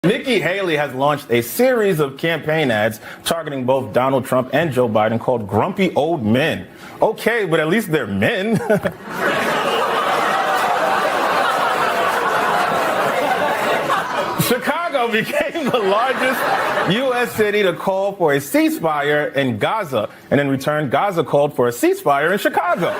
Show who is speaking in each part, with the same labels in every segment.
Speaker 1: Nikki Haley has launched a series of campaign ads targeting both Donald Trump and Joe Biden called Grumpy Old Men. Okay, but at least they're men. Chicago became the largest U.S. city to call for a ceasefire in Gaza, and in return, Gaza called for a ceasefire in Chicago.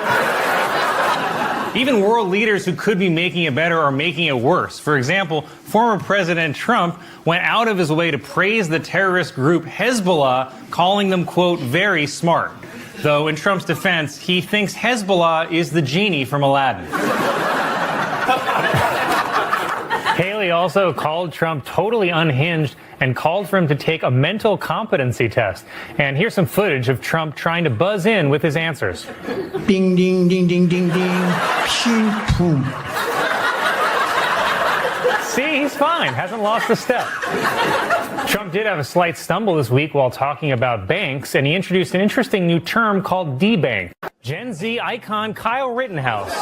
Speaker 2: Even world leaders who could be making it better are making it worse. For example, former President Trump went out of his way to praise the terrorist group Hezbollah, calling them, quote, very smart. Though, in Trump's defense, he thinks Hezbollah is the genie from Aladdin. Haley also called Trump totally unhinged and called for him to take a mental competency test. And here's some footage of Trump trying to buzz in with his answers.
Speaker 3: Ding, ding, ding, ding, ding, ding. Ping, boom.
Speaker 2: See, he's fine. Hasn't lost a step. Trump did have a slight stumble this week while talking about banks, and he introduced an interesting new term called debank. Gen Z icon Kyle Rittenhouse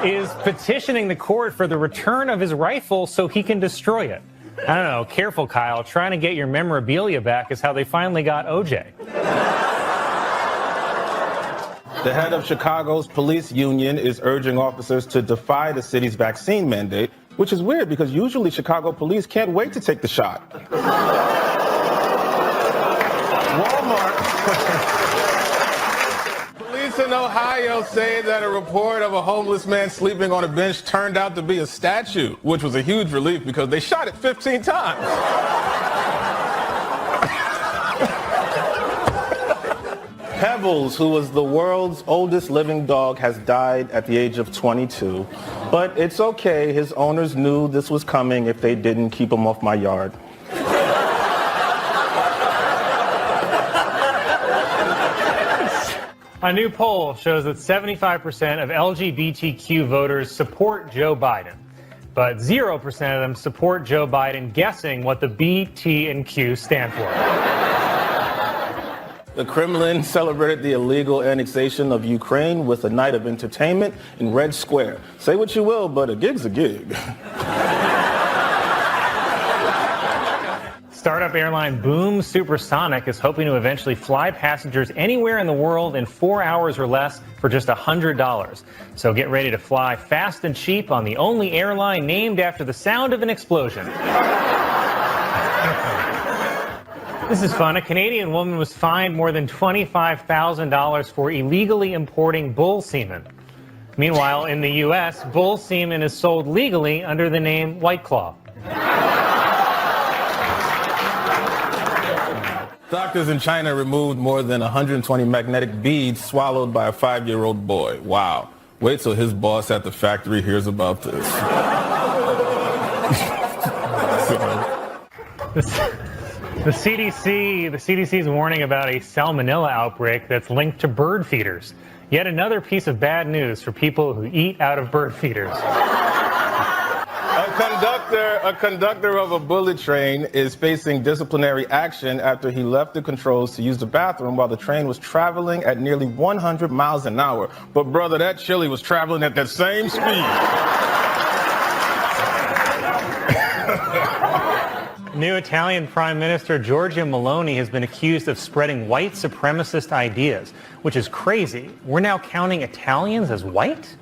Speaker 2: is petitioning the court for the return of his rifle so he can destroy it. I don't know. Careful, Kyle. Trying to get your memorabilia back is how they finally got OJ.
Speaker 1: The head of Chicago's police union is urging officers to defy the city's vaccine mandate, which is weird because usually Chicago police can't wait to take the shot. Walmart. Police in Ohio say that a report of a homeless man sleeping on a bench turned out to be a statue, which was a huge relief because they shot it 15 times. Pebbles, who was the world's oldest living dog, has died at the age of 22. But it's okay, his owners knew this was coming if they didn't keep him off my yard.
Speaker 2: A new poll shows that 75% of LGBTQ voters support Joe Biden, but 0% of them support Joe Biden guessing what the B, T, and Q stand for.
Speaker 1: The Kremlin celebrated the illegal annexation of Ukraine with a night of entertainment in Red Square. Say what you will, but a gig's a gig.
Speaker 2: Startup airline Boom Supersonic is hoping to eventually fly passengers anywhere in the world in 4 hours or less for just $100. So get ready to fly fast and cheap on the only airline named after the sound of an explosion. This is fun. A Canadian woman was fined more than $25,000 for illegally importing bull semen. Meanwhile, in the U.S., bull semen is sold legally under the name White Claw.
Speaker 1: Doctors in China removed more than 120 magnetic beads swallowed by a 5-year-old boy. Wow. Wait till his boss at the factory hears about this.
Speaker 2: The CDC is warning about a salmonella outbreak that's linked to bird feeders. Yet another piece of bad news for people who eat out of bird feeders.
Speaker 1: A conductor of a bullet train is facing disciplinary action after he left the controls to use the bathroom while the train was traveling at nearly 100 miles an hour. But brother, that chili was traveling at that same speed.
Speaker 2: New Italian Prime Minister Giorgia Meloni has been accused of spreading white supremacist ideas, which is crazy. We're now counting Italians as white?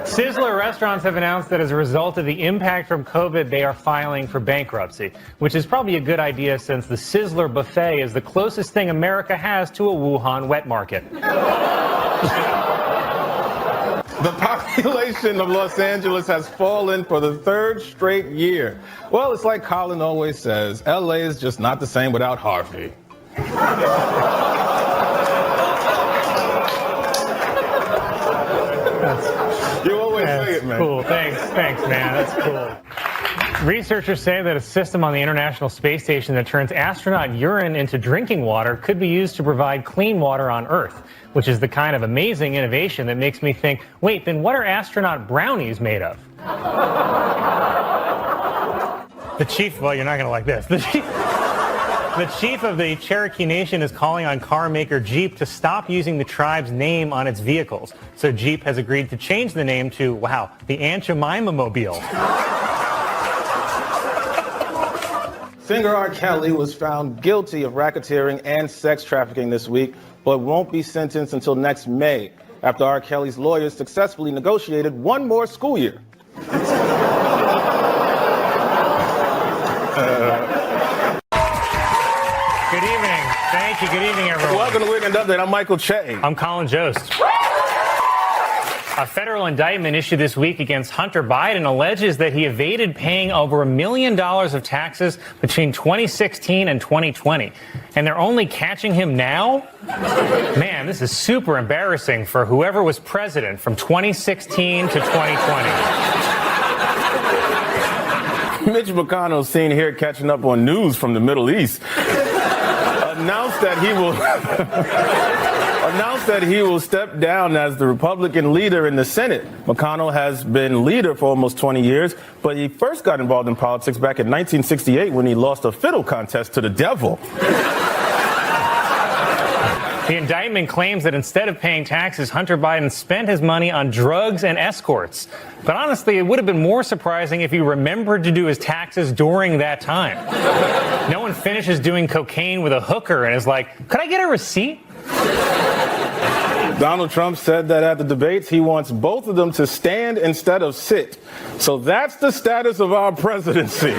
Speaker 2: Sizzler restaurants have announced that as a result of the impact from COVID, they are filing for bankruptcy, which is probably a good idea since the Sizzler buffet is the closest thing America has to a Wuhan wet market.
Speaker 1: The population of Los Angeles has fallen for the 3rd straight year. Well, it's like Colin always says, LA is just not the same without Harvey. You always say it, man.
Speaker 2: Cool. Thanks, man. That's cool. Researchers say that a system on the International Space Station that turns astronaut urine into drinking water could be used to provide clean water on Earth, which is the kind of amazing innovation that makes me think, wait, then what are astronaut brownies made of? Well, you're not going to like this. The chief of the Cherokee Nation is calling on car maker Jeep to stop using the tribe's name on its vehicles. So Jeep has agreed to change the name to, wow, the Aunt Jemima Mobile.
Speaker 1: Singer R. Kelly was found guilty of racketeering and sex trafficking this week, but won't be sentenced until next May, after R. Kelly's lawyers successfully negotiated one more school year.
Speaker 2: Good evening. Thank you. Good evening, everyone.
Speaker 1: Welcome to Weekend Update. I'm Michael Che.
Speaker 2: I'm Colin Jost. A federal indictment issued this week against Hunter Biden alleges that he evaded paying over $1 million of taxes between 2016 and 2020. And they're only catching him now? Man, this is super embarrassing for whoever was president from 2016 to 2020.
Speaker 1: Mitch McConnell, seen here catching up on news from the Middle East, announced that he will step down as the Republican leader in the Senate. McConnell has been leader for almost 20 years, but he first got involved in politics back in 1968 when he lost a fiddle contest to the devil.
Speaker 2: The indictment claims that instead of paying taxes, Hunter Biden spent his money on drugs and escorts. But honestly, it would have been more surprising if he remembered to do his taxes during that time. No one finishes doing cocaine with a hooker and is like, could I get a receipt?
Speaker 1: Donald Trump said that at the debates, he wants both of them to stand instead of sit. So that's the status of our presidency.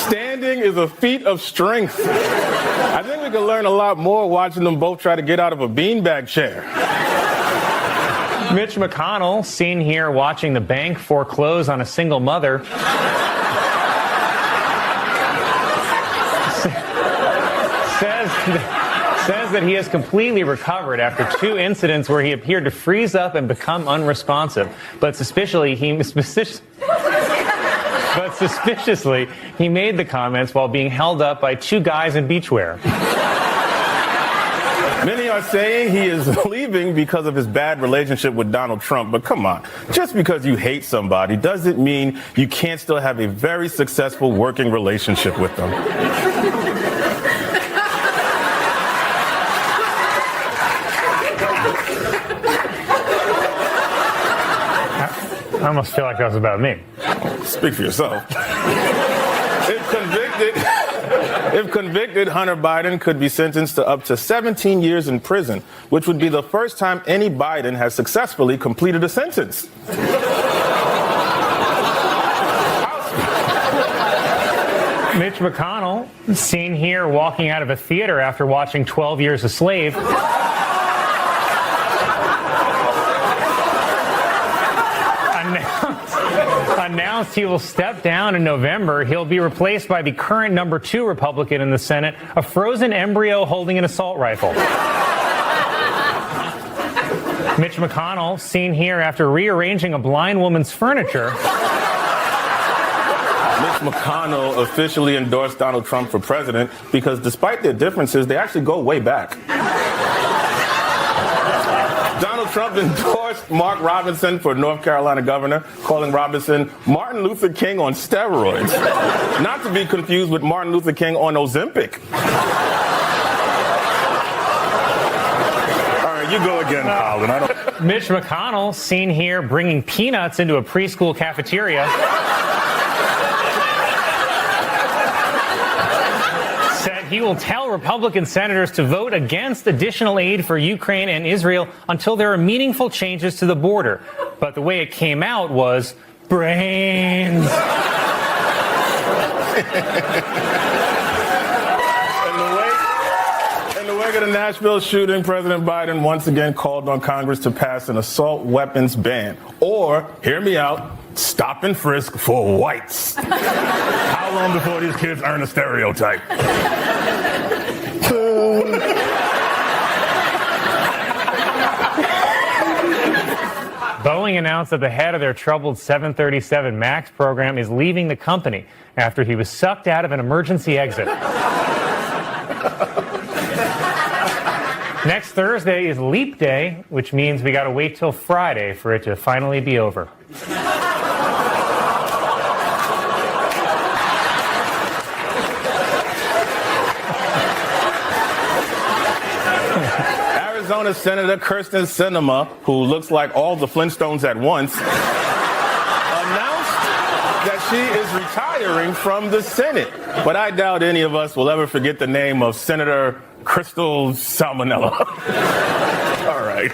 Speaker 1: Standing is a feat of strength. I think we can learn a lot more watching them both try to get out of a beanbag chair.
Speaker 2: Mitch McConnell, seen here watching the bank foreclose on a single mother, says that he has completely recovered after 2 incidents where he appeared to freeze up and become unresponsive. But suspiciously, he made the comments while being held up by 2 guys in beachwear.
Speaker 1: Many are saying he is leaving because of his bad relationship with Donald Trump. But come on, just because you hate somebody doesn't mean you can't still have a very successful working relationship with them.
Speaker 2: I almost feel like that was about me.
Speaker 1: Speak for yourself. If convicted, Hunter Biden could be sentenced to up to 17 years in prison, which would be the first time any Biden has successfully completed a sentence.
Speaker 2: Mitch McConnell, seen here walking out of a theater after watching 12 Years a Slave, announced he will step down in November. He'll be replaced by the current number 2 Republican in the Senate, a frozen embryo holding an assault rifle. Mitch McConnell, seen here after rearranging a blind woman's furniture.
Speaker 1: Mitch McConnell officially endorsed Donald Trump for president because despite their differences, they actually go way back. Donald Trump endorsed Mark Robinson for North Carolina governor, calling Robinson Martin Luther King on steroids. Not to be confused with Martin Luther King on Ozempic. All right, you go again, Colin.
Speaker 2: Mitch McConnell, seen here bringing peanuts into a preschool cafeteria. He will tell Republican senators to vote against additional aid for Ukraine and Israel until there are meaningful changes to the border. But the way it came out was brains.
Speaker 1: In the wake of the Nashville shooting, President Biden once again called on Congress to pass an assault weapons ban. Or, hear me out, stop and frisk for whites. How long before these kids earn a stereotype?
Speaker 2: Boeing announced that the head of their troubled 737 MAX program is leaving the company after he was sucked out of an emergency exit. Next Thursday is Leap Day, which means we got to wait till Friday for it to finally be over.
Speaker 1: Arizona Senator Kirsten Sinema, who looks like all the Flintstones at once, announced that she is retiring from the Senate. But I doubt any of us will ever forget the name of Senator Crystal Salmonella. All right.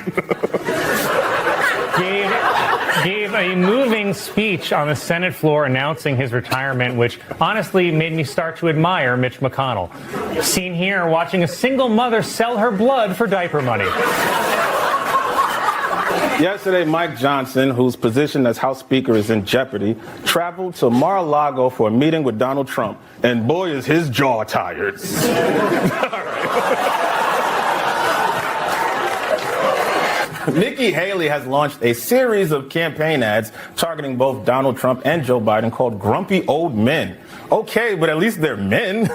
Speaker 2: Gave a moving speech on the Senate floor announcing his retirement, which honestly made me start to admire Mitch McConnell. Seen here watching a single mother sell her blood for diaper money.
Speaker 1: Yesterday, Mike Johnson, whose position as House Speaker is in jeopardy, traveled to Mar-a-Lago for a meeting with Donald Trump. And boy, is his jaw tired. Nikki Haley has launched a series of campaign ads targeting both Donald Trump and Joe Biden called Grumpy Old Men. Okay, but at least they're men.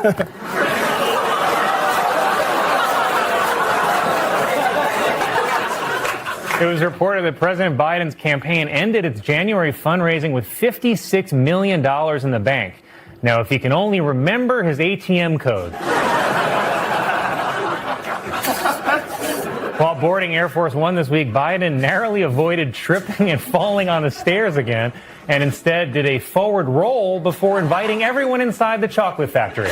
Speaker 2: It was reported that President Biden's campaign ended its January fundraising with $56 million in the bank. Now, if he can only remember his ATM code. While boarding Air Force One this week, Biden narrowly avoided tripping and falling on the stairs again, and instead did a forward roll before inviting everyone inside the chocolate factory.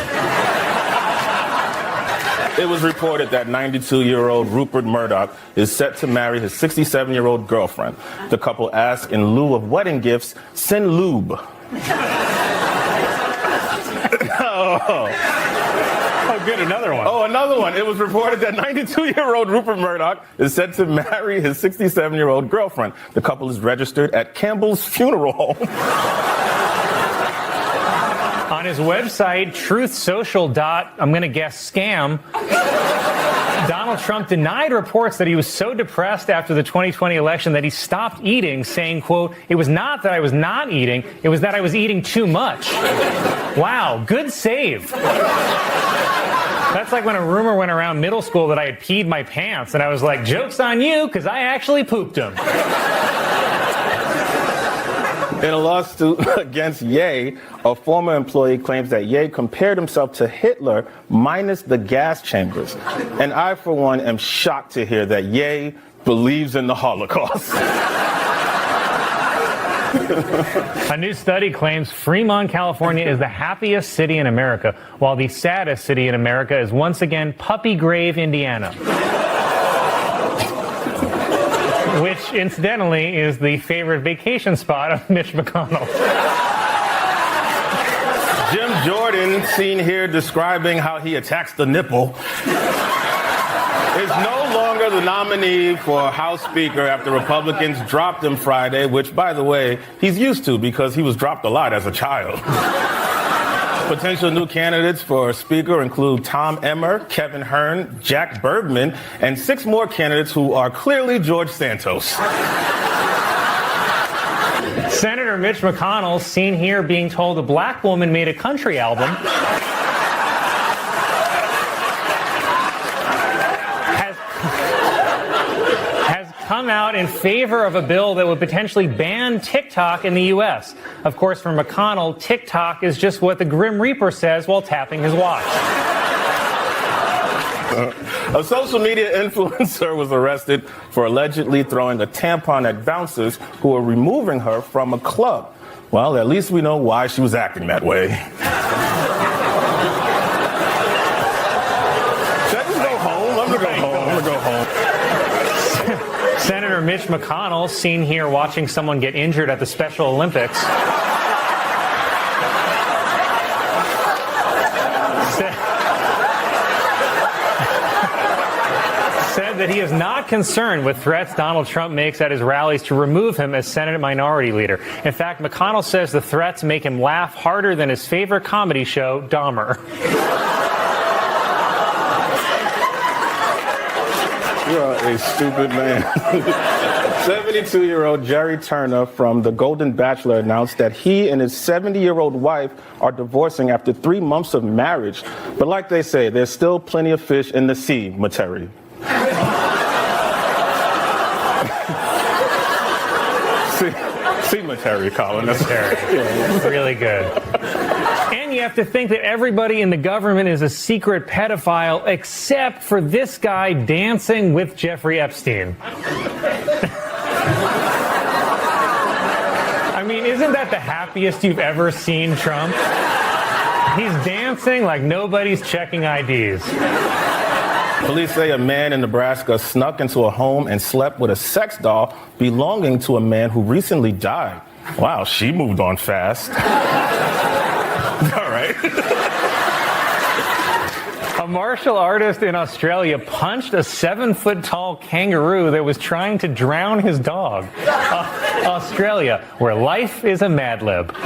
Speaker 1: It was reported that 92-year-old Rupert Murdoch is set to marry his 67-year-old girlfriend. The couple asked, in lieu of wedding gifts, send lube.
Speaker 2: Oh, good, another one.
Speaker 1: Oh, another one. It was reported that 92-year-old Rupert Murdoch is set to marry his 67-year-old girlfriend. The couple is registered at Campbell's Funeral Home.
Speaker 2: On his website, truthsocial. I'm going to guess scam, Donald Trump denied reports that he was so depressed after the 2020 election that he stopped eating, saying, quote, "It was not that I was not eating, it was that I was eating too much." Wow, good save. That's like when a rumor went around middle school that I had peed my pants, and I was like, joke's on you, because I actually pooped them.
Speaker 1: In a lawsuit against Ye, a former employee claims that Ye compared himself to Hitler minus the gas chambers. And I, for one, am shocked to hear that Ye believes in the Holocaust.
Speaker 2: A new study claims Fremont, California is the happiest city in America, while the saddest city in America is once again Puppy Grave, Indiana. Which, incidentally, is the favorite vacation spot of Mitch McConnell.
Speaker 1: Jim Jordan, seen here describing how he attacks the nipple, is no longer the nominee for House Speaker after Republicans dropped him Friday, which, by the way, he's used to because he was dropped a lot as a child. Potential new candidates for Speaker include Tom Emmer, Kevin Hern, Jack Bergman, and 6 more candidates who are clearly George Santos.
Speaker 2: Senator Mitch McConnell, seen here being told a black woman made a country album, has come out in favor of a bill that would potentially ban TikTok in the U.S. Of course, for McConnell, TikTok is just what the Grim Reaper says while tapping his watch.
Speaker 1: A social media influencer was arrested for allegedly throwing a tampon at bouncers who were removing her from a club. Well, at least we know why she was acting that way. Should I just go home? I'm gonna go home.
Speaker 2: Senator Mitch McConnell, seen here watching someone get injured at the Special Olympics, said that he is not concerned with threats Donald Trump makes at his rallies to remove him as Senate Minority Leader. In fact, McConnell says the threats make him laugh harder than his favorite comedy show, Dahmer.
Speaker 1: You are a stupid man. 72-year-old Jerry Turner from The Golden Bachelor announced that he and his 70-year-old wife are divorcing after 3 months of marriage. But like they say, there's still plenty of fish in the sea, Materi. See Materi, Colin. That's
Speaker 2: Materi. Really good. And you have to think that everybody in the government is a secret pedophile except for this guy dancing with Jeffrey Epstein. I mean, isn't that the happiest you've ever seen Trump? He's dancing like nobody's checking IDs.
Speaker 1: Police say a man in Nebraska snuck into a home and slept with a sex doll belonging to a man who recently died. Wow, she moved on fast. All right.
Speaker 2: A martial artist in Australia punched a 7-foot-tall kangaroo that was trying to drown his dog. Australia, where life is a Mad Lib.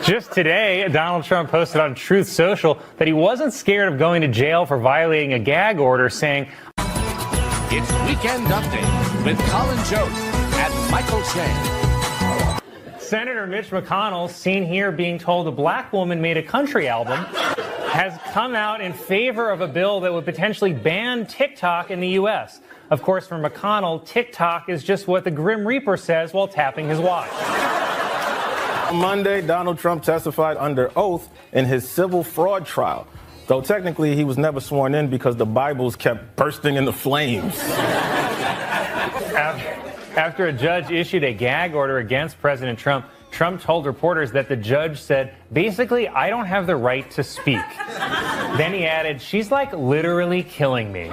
Speaker 2: Just today, Donald Trump posted on Truth Social that he wasn't scared of going to jail for violating a gag order, saying,
Speaker 4: It's Weekend Update with Colin Jost and Michael Che.
Speaker 2: Senator Mitch McConnell, seen here being told a black woman made a country album, has come out in favor of a bill that would potentially ban TikTok in the U.S. Of course, for McConnell, TikTok is just what the Grim Reaper says while tapping his watch.
Speaker 1: On Monday, Donald Trump testified under oath in his civil fraud trial, though technically he was never sworn in because the Bibles kept bursting into flames.
Speaker 2: After a judge issued a gag order against President Trump, Trump told reporters that the judge said, basically, I don't have the right to speak. Then he added, she's like literally killing me.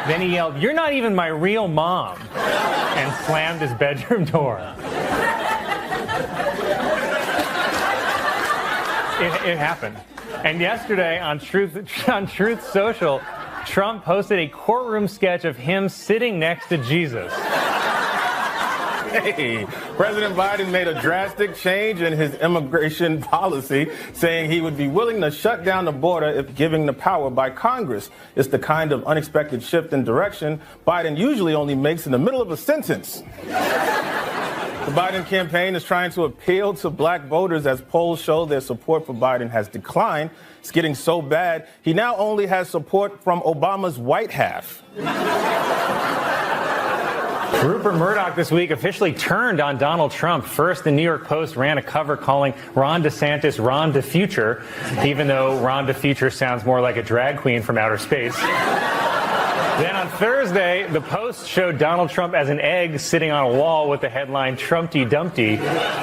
Speaker 2: Then he yelled, you're not even my real mom, and slammed his bedroom door. It happened. And yesterday on Truth Social, Trump posted a courtroom sketch of him sitting next to Jesus.
Speaker 1: Hey, President Biden made a drastic change in his immigration policy, saying he would be willing to shut down the border if given the power by Congress. It's the kind of unexpected shift in direction Biden usually only makes in the middle of a sentence. The Biden campaign is trying to appeal to black voters as polls show their support for Biden has declined. It's getting so bad, he now only has support from Obama's white half.
Speaker 2: Rupert Murdoch this week officially turned on Donald Trump. First, the New York Post ran a cover calling Ron DeSantis Ron DeFuture, even though Ron DeFuture sounds more like a drag queen from outer space. Then on Thursday, the Post showed Donald Trump as an egg sitting on a wall with the headline Trumpty Dumpty,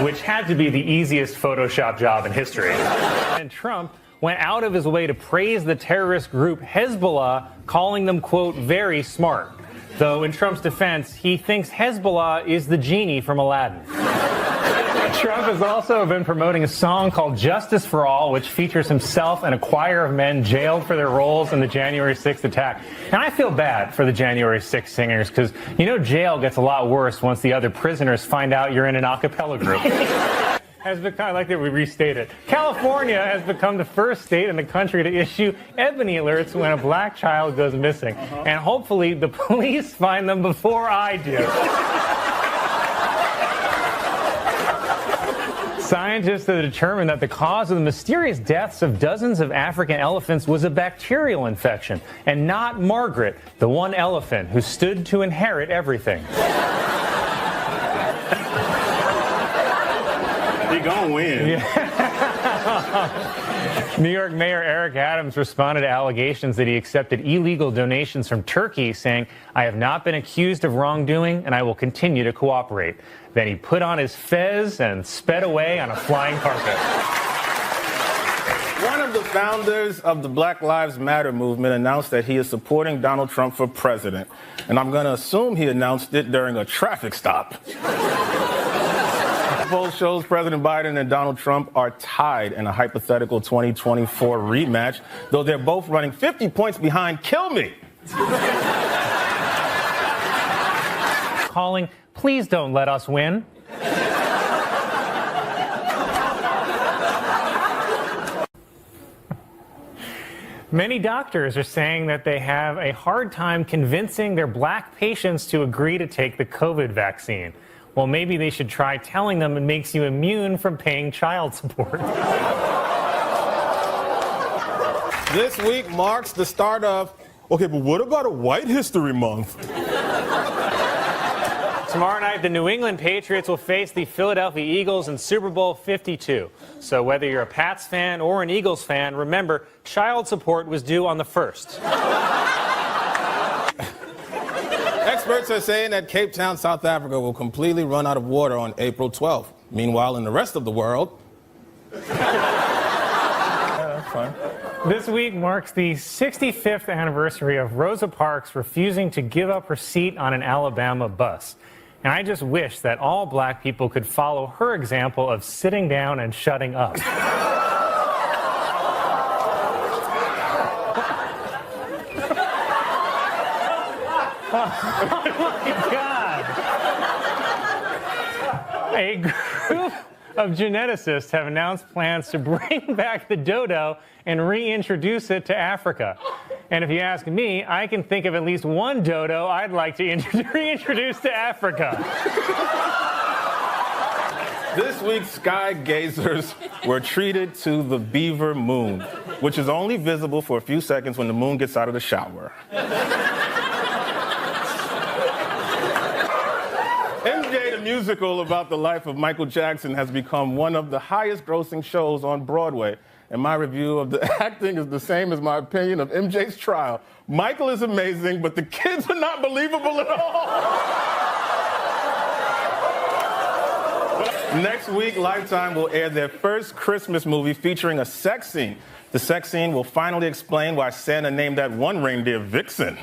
Speaker 2: which had to be the easiest Photoshop job in history. And Trump went out of his way to praise the terrorist group Hezbollah, calling them, quote, very smart. Though in Trump's defense, he thinks Hezbollah is the genie from Aladdin. Trump has also been promoting a song called Justice for All, which features himself and a choir of men jailed for their roles in the January 6th attack. And I feel bad for the January 6th singers because, you know, jail gets a lot worse once the other prisoners find out you're in an a cappella group. Has become, I like that we restate it. California has become the first state in the country to issue ebony alerts when a black child goes missing. And hopefully the police find them before I do. Scientists have determined that the cause of the mysterious deaths of dozens of African elephants was a bacterial infection, and not Margaret, the one elephant who stood to inherit everything.
Speaker 1: He gonna win.
Speaker 2: Yeah. New York Mayor Eric Adams responded to allegations that he accepted illegal donations from Turkey, saying, I have not been accused of wrongdoing and I will continue to cooperate. Then he put on his fez and sped away on a flying carpet.
Speaker 1: One of the founders of the Black Lives Matter movement announced that he is supporting Donald Trump for president. And I'm going to assume he announced it during a traffic stop. The poll shows President Biden and Donald Trump are tied in a hypothetical 2024 rematch, though they're both running 50 points behind Kill Me.
Speaker 2: Calling, please don't let us win. Many doctors are saying that they have a hard time convincing their black patients to agree to take the COVID vaccine. Well, maybe they should try telling them it makes you immune from paying child support.
Speaker 1: This week marks the start of, okay, but what about a White History Month?
Speaker 2: Tomorrow night, the New England Patriots will face the Philadelphia Eagles in Super Bowl 52. So whether you're a Pats fan or an Eagles fan, remember, child support was due on the 1st.
Speaker 1: Experts are saying that Cape Town, South Africa will completely run out of water on April 12th. Meanwhile, in the rest of the world... Yeah, that's fine.
Speaker 2: This week marks the 65th anniversary of Rosa Parks refusing to give up her seat on an Alabama bus. And I just wish that all black people could follow her example of sitting down and shutting up. Oh my God! A group of geneticists have announced plans to bring back the dodo and reintroduce it to Africa. And if you ask me, I can think of at least one dodo I'd like to reintroduce to Africa.
Speaker 1: This week, sky gazers were treated to the beaver moon, which is only visible for a few seconds when the moon gets out of the shower. MJ, the musical about the life of Michael Jackson, has become one of the highest grossing shows on Broadway. And my review of the acting is the same as my opinion of MJ's trial. Michael is amazing, but the kids are not believable at all. Next week, Lifetime will air their first Christmas movie featuring a sex scene. The sex scene will finally explain why Santa named that one reindeer Vixen.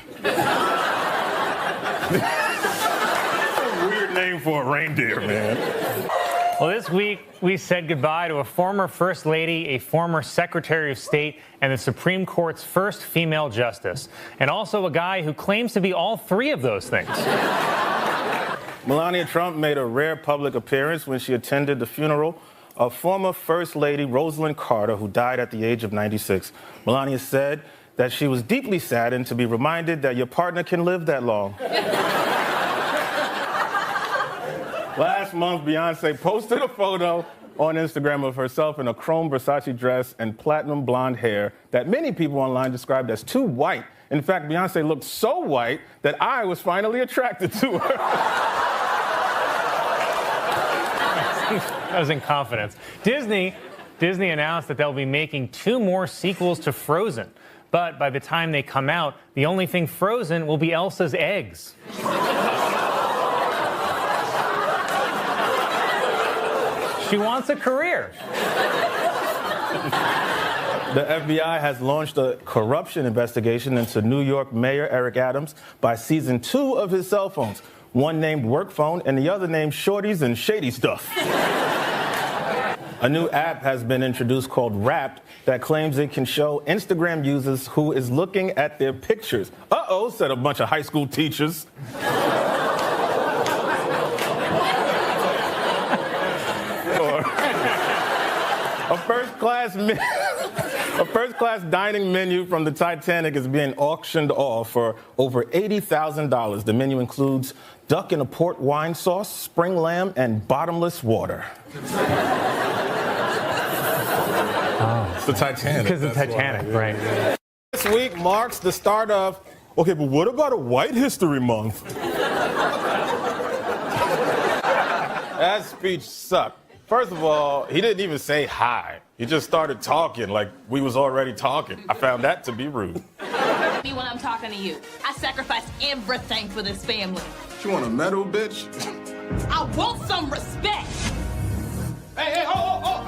Speaker 1: Weird name for a reindeer, man.
Speaker 2: Well, this week, we said goodbye to a former First Lady, a former Secretary of State, and the Supreme Court's first female justice, and also a guy who claims to be all three of those things.
Speaker 1: Melania Trump made a rare public appearance when she attended the funeral of former First Lady Rosalind Carter, who died at the age of 96. Melania said that she was deeply saddened to be reminded that your partner can live that long. Last month, Beyonce posted a photo on Instagram of herself in a chrome Versace dress and platinum blonde hair that many people online described as too white. In fact, Beyonce looked so white that I was finally attracted to her.
Speaker 2: That was in confidence. Disney announced that they'll be making 2 more sequels to Frozen. But by the time they come out, the only thing frozen will be Elsa's eggs. She wants a career.
Speaker 1: The FBI has launched a corruption investigation into New York Mayor Eric Adams by seizing 2 of his cell phones, one named Work Phone and the other named Shorties and Shady Stuff. A new app has been introduced called Wrapped that claims it can show Instagram users who is looking at their pictures. Uh-oh, said a bunch of high school teachers. A first-class dining menu from the Titanic is being auctioned off for over $80,000. The menu includes duck in a port wine sauce, spring lamb, and bottomless water. It's the Titanic.
Speaker 2: Because the Titanic, right.
Speaker 1: This week marks the start of, okay, but what about a White History Month? That speech sucked. First of all, he didn't even say hi. He just started talking like we was already talking. I found that to be rude.
Speaker 5: Me when I'm talking to you. I sacrifice everything for this family.
Speaker 1: You want a medal, bitch?
Speaker 5: I want some respect.
Speaker 1: Hey, oh,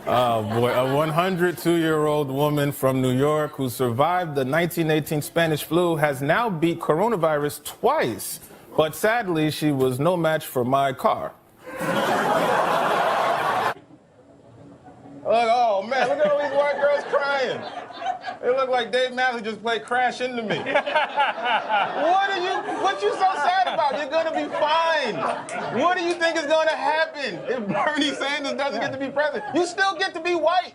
Speaker 1: Oh boy, a 102-year-old woman from New York who survived the 1918 Spanish flu has now beat coronavirus twice. But sadly, she was no match for my car. Oh man, look at all these white girls crying. They look like Dave Matthews just played Crash Into Me. What you so sad about? You're gonna be fine. What do you think is gonna happen if Bernie Sanders doesn't get to be president? You still get to be white.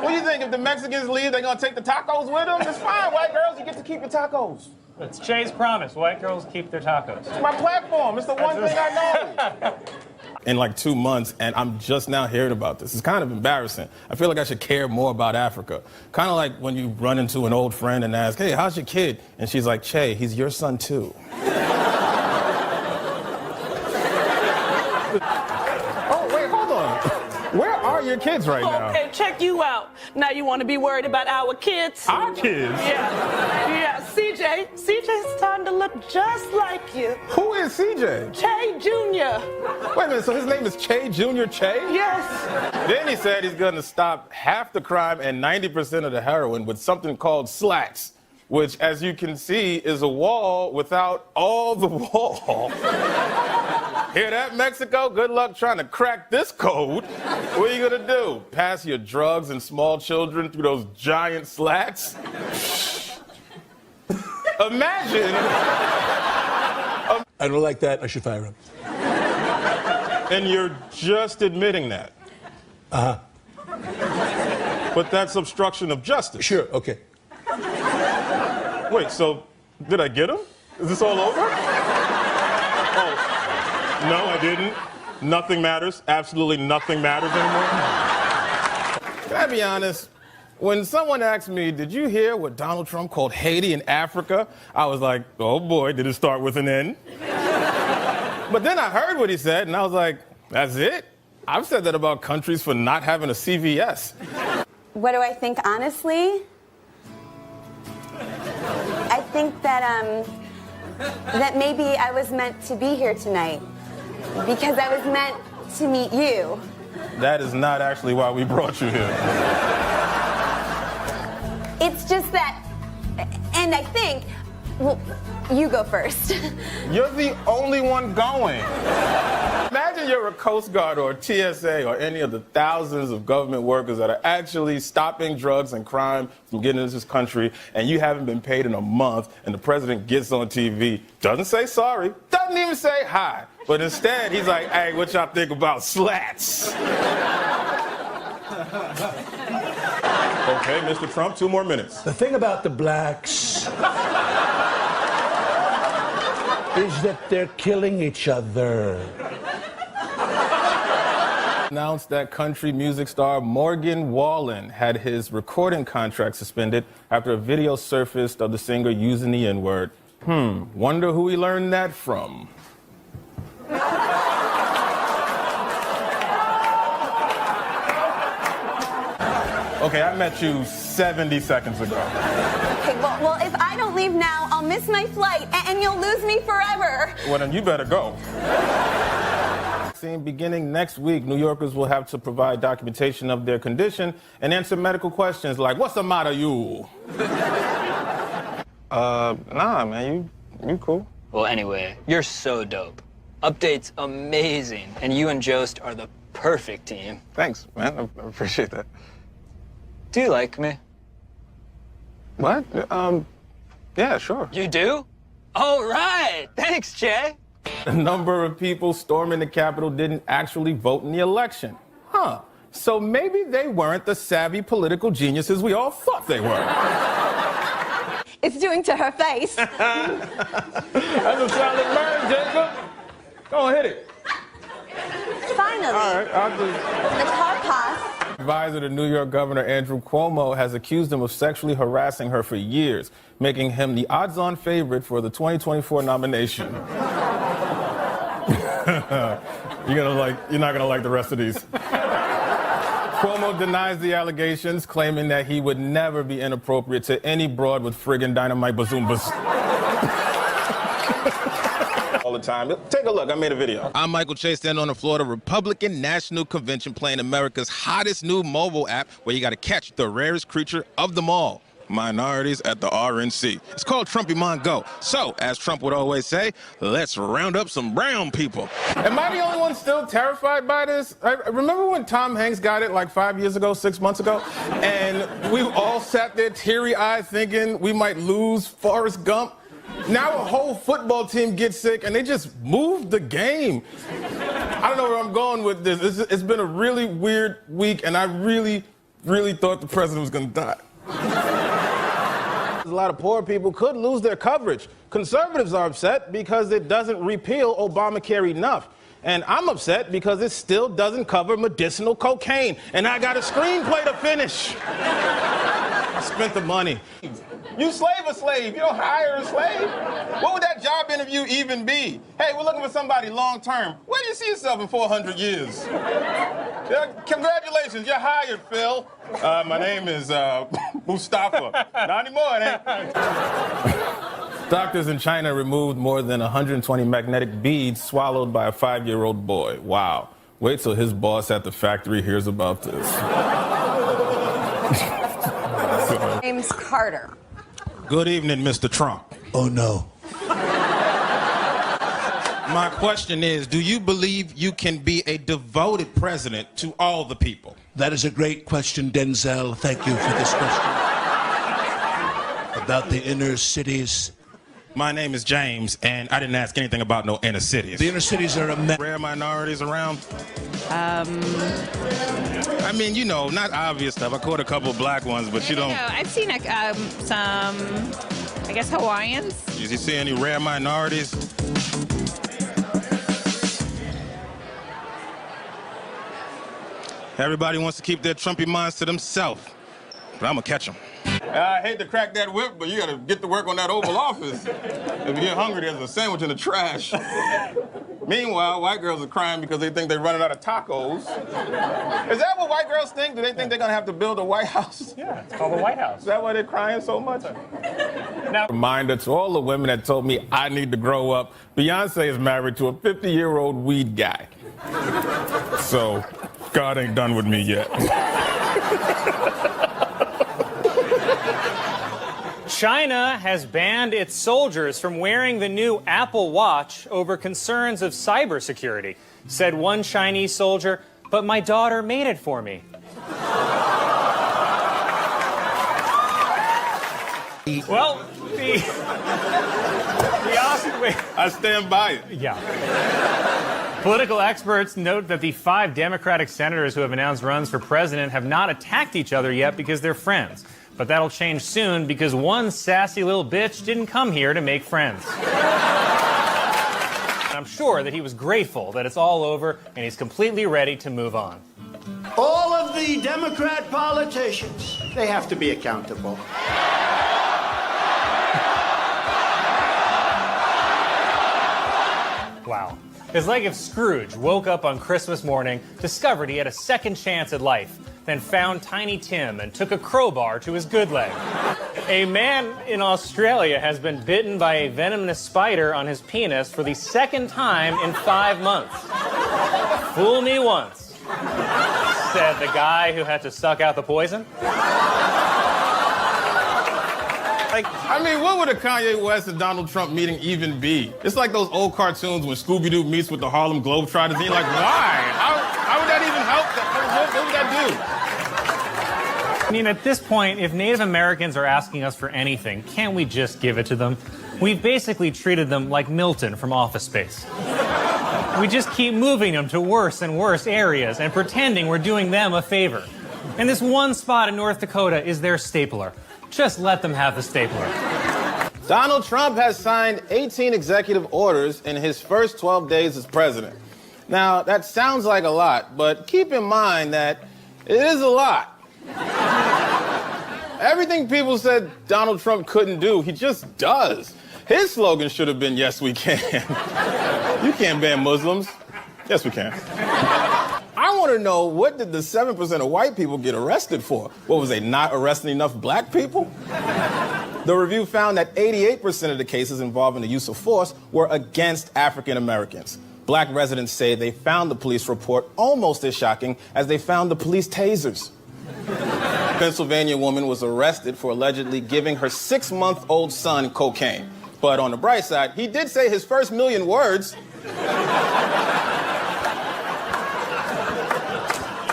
Speaker 1: What do you think? If the Mexicans leave, they're gonna take the tacos with them? It's fine, white girls, you get to keep your tacos.
Speaker 2: It's Jay's promise. White girls keep their tacos.
Speaker 1: It's my platform. It's the one thing I know. in like 2 months, and I'm just now hearing about this. It's kind of embarrassing. I feel like I should care more about Africa. Kind of like when you run into an old friend and ask, hey, how's your kid? And she's like, Che, he's your son too. Oh, wait, hold on. Where are your kids right now?
Speaker 6: Okay, check you out. Now you want to be worried about our kids?
Speaker 1: Our kids?
Speaker 6: Yeah, CJ's starting to look just like you.
Speaker 1: Who is CJ?
Speaker 6: Che Jr.
Speaker 1: Wait a minute, so his name is Che Jr. Che?
Speaker 6: Yes.
Speaker 1: Then he said he's going to stop half the crime and 90% of the heroin with something called slats, which, as you can see, is a wall without all the wall. Hear that, Mexico? Good luck trying to crack this code. What are you going to do? Pass your drugs and small children through those giant slats? Imagine.
Speaker 7: I don't like that. I should fire him.
Speaker 1: And you're just admitting that.
Speaker 7: Uh-huh.
Speaker 1: But that's obstruction of justice.
Speaker 7: Sure, okay.
Speaker 1: Wait, so did I get him? Is this all over? Oh, no, I didn't. Nothing matters. Absolutely nothing matters anymore. Can I be honest? When someone asked me, did you hear what Donald Trump called Haiti and Africa? I was like, oh boy, did it start with an N? But then I heard what he said, and I was like, that's it? I've said that about countries for not having a CVS.
Speaker 8: What do I think, honestly? I think that maybe I was meant to be here tonight because I was meant to meet you.
Speaker 1: That is not actually why we brought you here.
Speaker 8: It's just that, and I think, well, you go first.
Speaker 1: You're the only one going. Imagine you're a Coast Guard or a TSA or any of the thousands of government workers that are actually stopping drugs and crime from getting into this country, and you haven't been paid in a month, and the president gets on TV, doesn't say sorry, doesn't even say hi, but instead he's like, hey, what y'all think about slats? Okay, Mr. Trump, 2 more minutes.
Speaker 7: The thing about the blacks is that they're killing each other.
Speaker 1: Announced that country music star Morgan Wallen had his recording contract suspended after a video surfaced of the singer using the N-word. Wonder who he learned that from. Okay, I met you 70 seconds ago.
Speaker 8: Okay, well, if I don't leave now, I'll miss my flight, and you'll lose me forever.
Speaker 1: Well, then you better go. Beginning next week, New Yorkers will have to provide documentation of their condition and answer medical questions like, what's the matter, you? Nah, man, you cool.
Speaker 9: Well, anyway, you're so dope. Update's amazing, and you and Jost are the perfect team.
Speaker 1: Thanks, man. I appreciate that.
Speaker 9: Do you like me?
Speaker 1: What? Yeah, sure.
Speaker 9: You do? All right. Thanks, Che.
Speaker 1: A number of people storming the Capitol didn't actually vote in the election. Huh. So maybe they weren't the savvy political geniuses we all thought they were.
Speaker 8: It's doing to her face.
Speaker 1: That's a solid burn, Jacob. Go on, hit it.
Speaker 8: Finally.
Speaker 1: All right, I'll do.
Speaker 8: The car passed.
Speaker 1: Advisor to New York Governor Andrew Cuomo has accused him of sexually harassing her for years, making him the odds-on favorite for the 2024 nomination. You're not gonna like the rest of these. Cuomo denies the allegations, claiming that he would never be inappropriate to any broad with friggin' dynamite bazoombas. All the time. Take a look, I made a video. I'm Michael Chase, standing on the Florida Republican National Convention playing America's hottest new mobile app where you gotta catch the rarest creature of them all. Minorities at the RNC. It's called Trumpy Go. So, as Trump would always say, let's round up some brown people. Am I the only one still terrified by this? I remember when Tom Hanks got it like 5 years ago, 6 months ago, and we all sat there teary-eyed thinking we might lose Forrest Gump. Now a whole football team gets sick and they just moved the game. I don't know where I'm going with this. It's been a really weird week, and I really thought the president was gonna die. A lot of poor people could lose their coverage. Conservatives are upset because it doesn't repeal Obamacare enough. And I'm upset because it still doesn't cover medicinal cocaine. And I got a screenplay to finish. I spent the money. You slave a slave. You don't hire a slave. What would that job interview even be? Hey, we're looking for somebody long term. Where do you see yourself in 400 years? Congratulations, you're hired, Phil. My name is Mustafa. Not anymore, it ain't. Doctors in China removed more than 120 magnetic beads swallowed by a 5-year-old boy. Wow. Wait till his boss at the factory hears about this.
Speaker 8: James Carter.
Speaker 1: Good evening, Mr. Trump.
Speaker 7: Oh, no.
Speaker 1: My question is, do you believe you can be a devoted president to all the people?
Speaker 7: That is a great question, Denzel. Thank you for this question. About the inner cities.
Speaker 1: My name is James, and I didn't ask anything about no inner cities.
Speaker 7: The inner cities are
Speaker 1: rare minorities around? I mean, you know, not obvious stuff. I caught a couple black ones, but you don't...
Speaker 10: I've seen some, I guess, Hawaiians.
Speaker 1: Did you see any rare minorities? Everybody wants to keep their Trumpy minds to themselves, but I'm gonna catch them. I hate to crack that whip, but you gotta get to work on that Oval Office. If you get hungry, there's a sandwich in the trash. Meanwhile, white girls are crying because they think they're running out of tacos. Is that what white girls think? Do they think they're gonna have to build a White House?
Speaker 2: Yeah, it's called the White House.
Speaker 1: Is that why they're crying so much? Now, reminder to all the women that told me I need to grow up, Beyonce is married to a 50-year-old weed guy. So, God ain't done with me yet.
Speaker 2: China has banned its soldiers from wearing the new Apple Watch over concerns of cybersecurity, said one Chinese soldier, but my daughter made it for me. Well, the
Speaker 1: I stand by it.
Speaker 2: Yeah. Political experts note that the 5 Democratic senators who have announced runs for president have not attacked each other yet because they're friends. But that'll change soon because one sassy little bitch didn't come here to make friends. I'm sure that he was grateful that it's all over and he's completely ready to move on.
Speaker 3: All of the Democrat politicians, they have to be accountable.
Speaker 2: Wow. It's like if Scrooge woke up on Christmas morning, discovered he had a second chance at life, then found Tiny Tim and took a crowbar to his good leg. A man in Australia has been bitten by a venomous spider on his penis for the second time in 5 months. Fool me once, said the guy who had to suck out the poison.
Speaker 1: I mean, what would a Kanye West and Donald Trump meeting even be? It's like those old cartoons when Scooby-Doo meets with the Harlem Globetrotters. And you're like, why? How would that even help? What would that do?
Speaker 2: I mean, at this point, if Native Americans are asking us for anything, can't we just give it to them? We've basically treated them like Milton from Office Space. We just keep moving them to worse and worse areas and pretending we're doing them a favor. And this one spot in North Dakota is their stapler. Just let them have the stapler.
Speaker 1: Donald Trump has signed 18 executive orders in his first 12 days as president. Now, that sounds like a lot, but keep in mind that it is a lot. Everything people said Donald Trump couldn't do, he just does. His slogan should have been, yes, we can. You can't ban Muslims. Yes, we can. I want to know, what did the 7% of white people get arrested for? What, was they not arresting enough black people? The review found that 88% of the cases involving the use of force were against African Americans. Black residents say they found the police report almost as shocking as they found the police tasers. A Pennsylvania woman was arrested for allegedly giving her 6-month-old son cocaine. But on the bright side, he did say his first million words.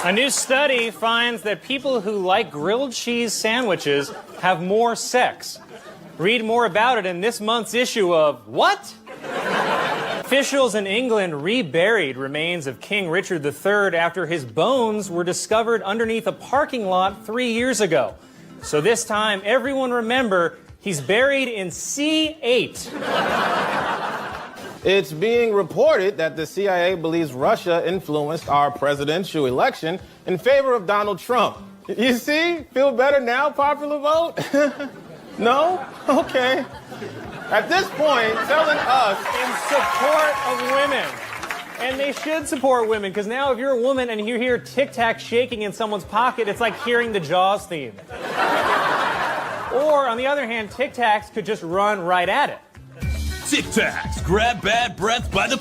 Speaker 2: A new study finds that people who like grilled cheese sandwiches have more sex. Read more about it in this month's issue of What? Officials in England reburied remains of King Richard III after his bones were discovered underneath a parking lot 3 years ago. So this time, everyone remember, he's buried in C8.
Speaker 1: It's being reported that the CIA believes Russia influenced our presidential election in favor of Donald Trump. You see? Feel better now, popular vote? No? Okay. At this point, telling us
Speaker 2: In support of women. And they should support women, because now if you're a woman and you hear Tic Tac shaking in someone's pocket, it's like hearing the Jaws theme. Or, on the other hand, Tic Tacs could just run right at it.
Speaker 11: Tic Tacs, grab bad breath by the...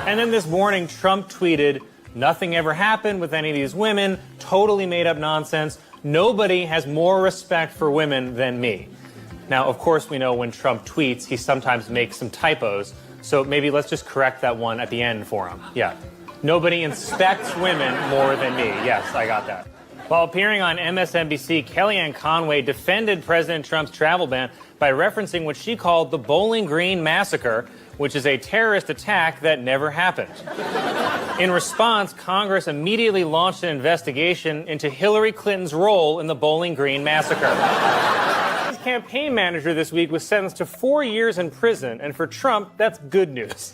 Speaker 2: And then this morning, Trump tweeted, "Nothing ever happened with any of these women, totally made up nonsense. Nobody has more respect for women than me." Now, of course, we know when Trump tweets, he sometimes makes some typos, so maybe let's just correct that one at the end for him. Yeah. Nobody inspects women more than me. Yes, I got that. While appearing on MSNBC, Kellyanne Conway defended President Trump's travel ban by referencing what she called the Bowling Green Massacre, which is a terrorist attack that never happened. In response, Congress immediately launched an investigation into Hillary Clinton's role in the Bowling Green Massacre. His campaign manager this week was sentenced to 4 years in prison, and for Trump, that's good news.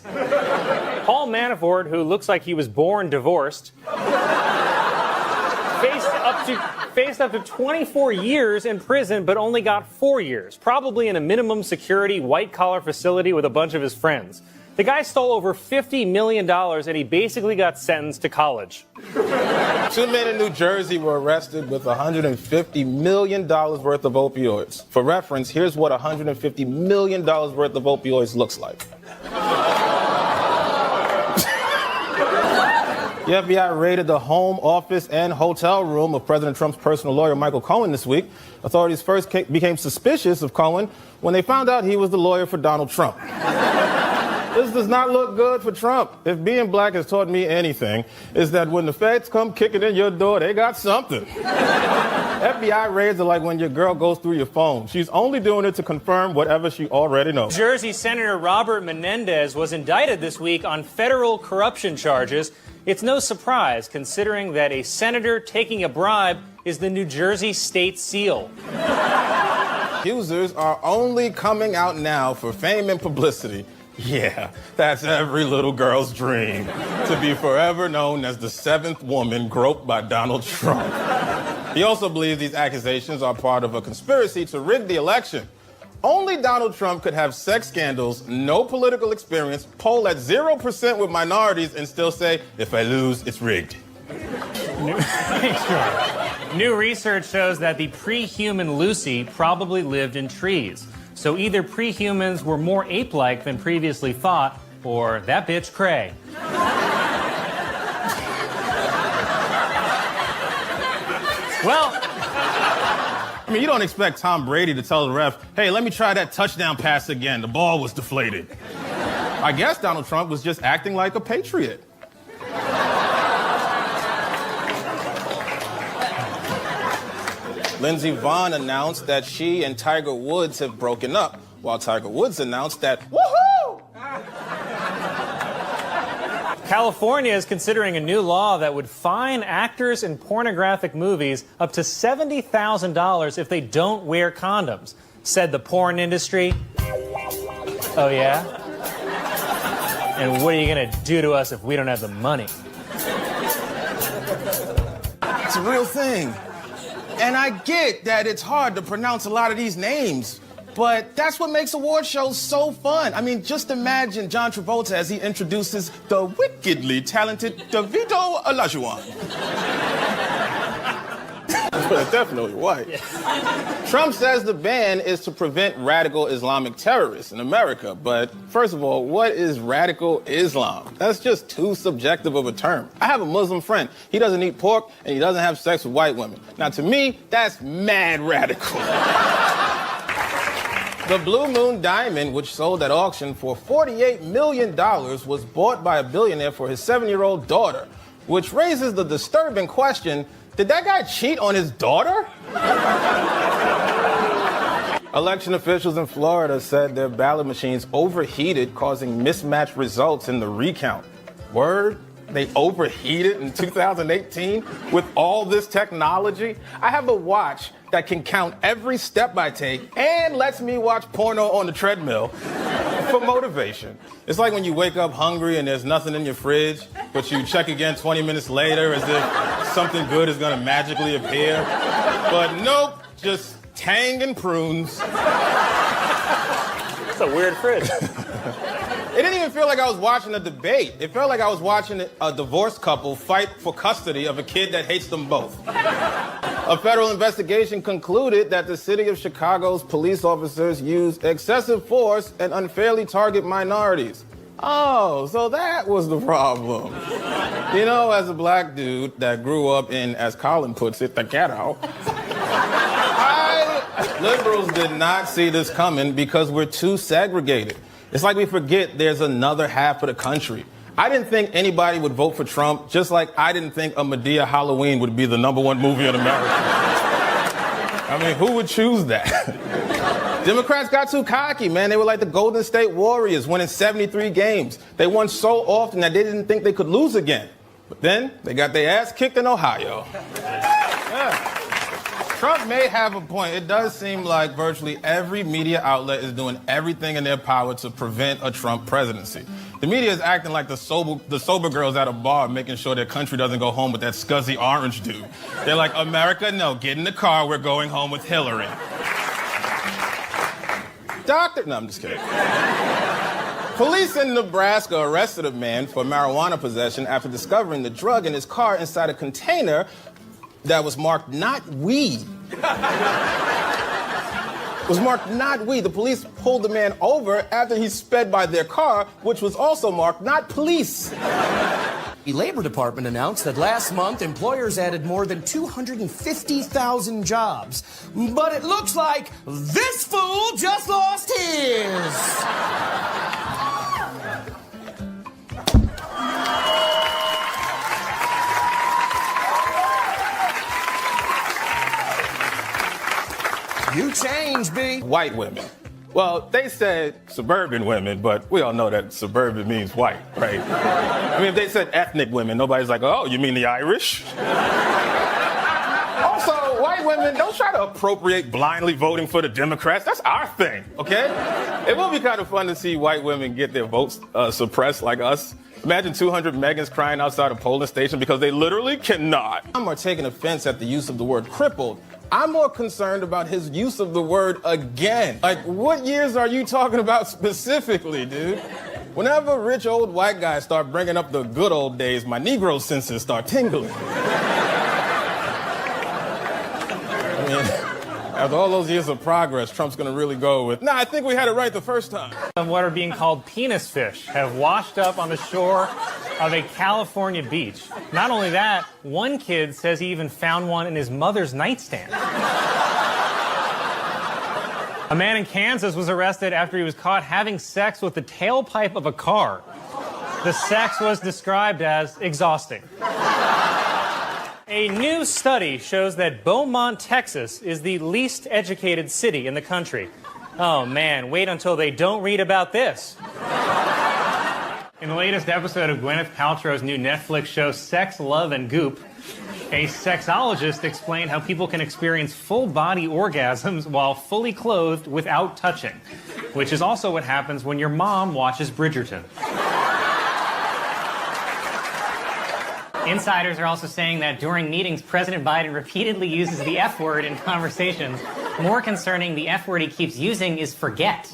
Speaker 2: Paul Manafort, who looks like he was born divorced, faced up to 24 years in prison, but only got 4 years, probably in a minimum security white-collar facility with a bunch of his friends. The guy stole over $50 million, and he basically got sentenced to college.
Speaker 1: 2 men in New Jersey were arrested with $150 million worth of opioids. For reference, here's what $150 million worth of opioids looks like. The FBI raided the home, office, and hotel room of President Trump's personal lawyer, Michael Cohen, this week. Authorities first became suspicious of Cohen when they found out he was the lawyer for Donald Trump. This does not look good for Trump. If being black has taught me anything, is that when the feds come kicking in your door, they got something. FBI raids are like when your girl goes through your phone. She's only doing it to confirm whatever she already knows.
Speaker 2: Jersey Senator Robert Menendez was indicted this week on federal corruption charges. It's no surprise, considering that a senator taking a bribe is the New Jersey state seal.
Speaker 1: Accusers are only coming out now for fame and publicity. Yeah, that's every little girl's dream, to be forever known as the 7th woman groped by Donald Trump. He also believes these accusations are part of a conspiracy to rig the election. Only Donald Trump could have sex scandals, no political experience, poll at 0% with minorities, and still say, if I lose, it's rigged.
Speaker 2: New research shows that the pre-human Lucy probably lived in trees. So either pre-humans were more ape-like than previously thought, or that bitch cray. Well,
Speaker 1: I mean, you don't expect Tom Brady to tell the ref, hey, let me try that touchdown pass again. The ball was deflated. I guess Donald Trump was just acting like a patriot. Lindsey Vonn announced that she and Tiger Woods have broken up, while Tiger Woods announced that, woohoo!
Speaker 2: California is considering a new law that would fine actors in pornographic movies up to $70,000 if they don't wear condoms, said the porn industry. Oh, yeah? And what are you going to do to us if we don't have the money?
Speaker 1: It's a real thing. And I get that it's hard to pronounce a lot of these names, but that's what makes award shows so fun. I mean, just imagine John Travolta as he introduces the wickedly talented Davido Olajuwon. But definitely white. Yeah. Trump says the ban is to prevent radical Islamic terrorists in America. But first of all, what is radical Islam? That's just too subjective of a term. I have a Muslim friend. He doesn't eat pork and he doesn't have sex with white women. Now, to me, that's mad radical. The Blue Moon diamond, which sold at auction for $48 million, was bought by a billionaire for his 7-year-old daughter, which raises the disturbing question, did that guy cheat on his daughter? Election officials in Florida said their ballot machines overheated, causing mismatched results in the recount. Word? They overheated in 2018 with all this technology? I have a watch that can count every step I take and lets me watch porno on the treadmill. for motivation. It's like when you wake up hungry and there's nothing in your fridge, but you check again 20 minutes later as if something good is gonna magically appear. But nope, just Tang and prunes.
Speaker 2: That's a weird fridge.
Speaker 1: It didn't even feel like I was watching a debate. It felt like I was watching a divorced couple fight for custody of a kid that hates them both. A federal investigation concluded that the city of Chicago's police officers used excessive force and unfairly target minorities. Oh, so that was the problem. You know, as a black dude that grew up in, as Colin puts it, the ghetto, liberals did not see this coming because we're too segregated. It's like we forget there's another half of the country. I didn't think anybody would vote for Trump, just like I didn't think a Madea Halloween would be the #1 movie in America. I mean, who would choose that? Democrats got too cocky, man. They were like the Golden State Warriors, winning 73 games. They won so often that they didn't think they could lose again. But then they got their ass kicked in Ohio. Yeah. Trump may have a point. It does seem like virtually every media outlet is doing everything in their power to prevent a Trump presidency. The media is acting like the sober girls at a bar, making sure their country doesn't go home with that scuzzy orange dude. They're like, America, no, get in the car. We're going home with Hillary. No, I'm just kidding. Police in Nebraska arrested a man for marijuana possession after discovering the drug in his car inside a container that was marked not weed. Was marked not weed. The police pulled the man over after he sped by their car, which was also marked not police.
Speaker 12: The Labor Department announced that last month employers added more than 250,000 jobs. But it looks like this fool just lost his. You change, B.
Speaker 1: White women. Well, they said suburban women, but we all know that suburban means white, right? I mean, if they said ethnic women, nobody's like, oh, you mean the Irish? Also, white women, don't try to appropriate blindly voting for the Democrats. That's our thing, okay? It will be kind of fun to see white women get their votes suppressed like us. Imagine 200 Megans crying outside a polling station because they literally cannot. Some are taking offense at the use of the word crippled. I'm more concerned about his use of the word again. Like, what years are you talking about specifically, dude? Whenever rich old white guys start bringing up the good old days, my Negro senses start tingling. I mean, after all those years of progress, Trump's gonna really go with, nah, I think we had it right the first time.
Speaker 2: What are being called penis fish have washed up on the shore of a California beach. Not only that, one kid says he even found one in his mother's nightstand. A man in Kansas was arrested after he was caught having sex with the tailpipe of a car. The sex was described as exhausting. A new study shows that Beaumont, Texas is the least educated city in the country. Oh man, wait until they don't read about this. In the latest episode of Gwyneth Paltrow's new Netflix show, Sex, Love, and Goop, a sexologist explained how people can experience full-body orgasms while fully clothed without touching, which is also what happens when your mom watches Bridgerton.
Speaker 13: Insiders are also saying that during meetings, President Biden repeatedly uses the F word in conversations. More concerning, the F word he keeps using is forget.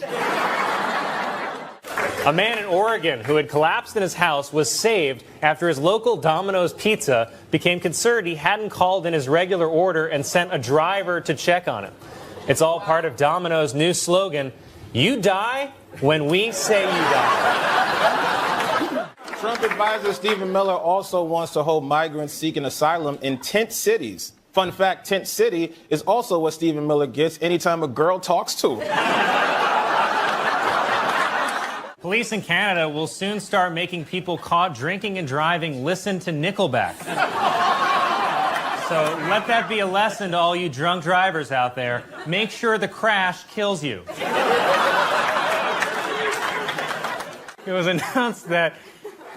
Speaker 2: A man in Oregon who had collapsed in his house was saved after his local Domino's Pizza became concerned he hadn't called in his regular order and sent a driver to check on him. It's all part of Domino's new slogan, "You die when we say you die."
Speaker 1: Trump advisor Stephen Miller also wants to hold migrants seeking asylum in tent cities. Fun fact, tent city is also what Stephen Miller gets anytime a girl talks to him.
Speaker 2: Police in Canada will soon start making people caught drinking and driving listen to Nickelback. So let that be a lesson to all you drunk drivers out there. Make sure the crash kills you. It was announced that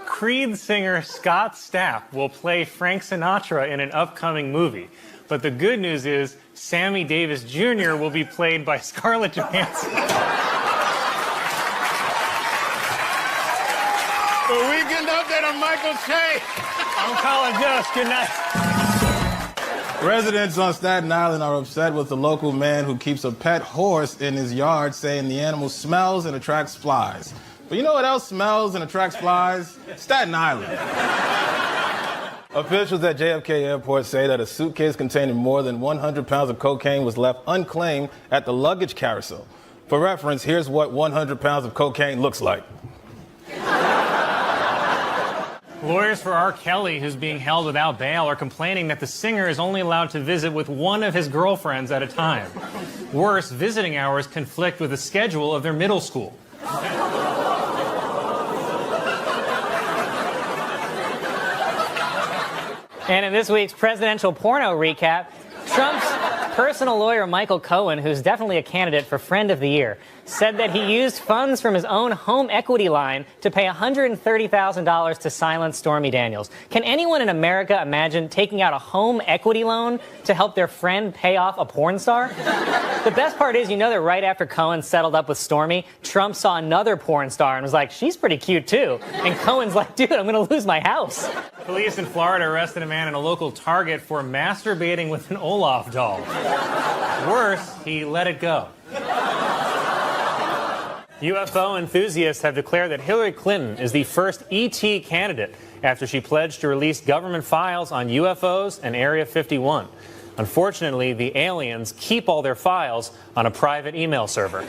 Speaker 2: Creed singer Scott Stapp will play Frank Sinatra in an upcoming movie. But the good news is Sammy Davis Jr. will be played by Scarlett Johansson.
Speaker 1: I'm Michael Che.
Speaker 2: I'm Colin Jost. Good night.
Speaker 1: Residents on Staten Island are upset with the local man who keeps a pet horse in his yard, saying the animal smells and attracts flies. But you know what else smells and attracts flies? Staten Island. Officials at JFK Airport say that a suitcase containing more than 100 pounds of cocaine was left unclaimed at the luggage carousel. For reference, here's what 100 pounds of cocaine looks like.
Speaker 2: Lawyers for R. Kelly, who's being held without bail, are complaining that the singer is only allowed to visit with one of his girlfriends at a time. Worse, visiting hours conflict with the schedule of their middle school.
Speaker 13: And in this week's presidential porno recap, Trump's personal lawyer Michael Cohen, who's definitely a candidate for Friend of the Year, said that he used funds from his own home equity line to pay $130,000 to silence Stormy Daniels. Can anyone in America imagine taking out a home equity loan to help their friend pay off a porn star? The best part is, you know that right after Cohen settled up with Stormy, Trump saw another porn star and was like, she's pretty cute too. And Cohen's like, dude, I'm going to lose my house.
Speaker 2: Police in Florida arrested a man in a local Target for masturbating with an Olaf doll. Worse, he let it go. UFO enthusiasts have declared that Hillary Clinton is the first ET candidate after she pledged to release government files on UFOs and Area 51. Unfortunately, the aliens keep all their files on a private email server.